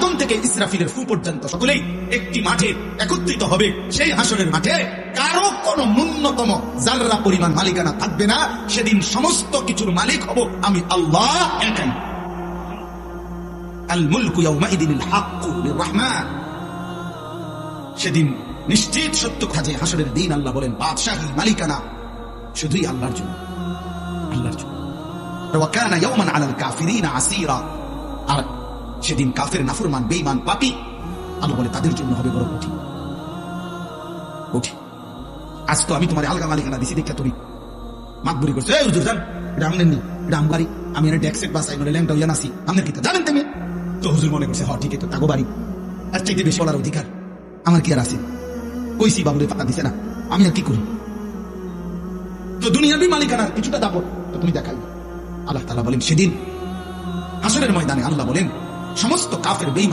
আদম থেকে ইসরাফিলের ফু পর্যন্ত সকলেই একটি মাঠে একত্রিত হবে। সেই হাসরের মাঠে কারো কোনো ন্যূনতম জাররা পরিমাণ মালিকানা থাকবে না। সেদিন সমস্ত কিছুর মালিক হব আমি আল্লাহ একাই। আল মুলকু ইয়াউমাইদিনিল হাক্কু লিররহমান। সেদিন নিশ্চিত সত্য কাজে হাসরের দিন আল্লাহ বলেন বাদশাহী মালিকানা শুধুই আল্লাহর জন্য, আল্লাহর জন্য। ওয়া কানা ইয়াওমান আলাল কাফিরিনা আসীরা। আর সেদিন কাফের, নাফরমান, বেঈমান, পাপী আল্লাহ বলে তাদের জন্য হবে বড় কঠিন, কঠিন। আজ তো আমি তোমার আলগা মালিকানা দিছি দেখা তুমি মাতবুরি করছো, এই হুজুর জান এটা আমনেন নি, এটা আম বাড়ি, আমি এর ট্যাক্সেট বাসাই মানে ল্যাংটা হইয়া নাসি, আমনের কি জানেন তুমি? তো হুজুর মনে করছে ঠিক তো তাগো বাড়ি, আর চাইতে বেশি বলার অধিকার আমার কি আর আছে? কইছি বাবুরে ফাঁকা দিছে না, আমি আর কি করি? তো দুনিয়াবি মালিকানার কিছুটা দাবো তো তুমি দেখাই। আল্লাহ তাআলা বলেন সেদিন হাসরের ময়দানে আল্লাহ বলেন সমস্ত কাফের বেঈমান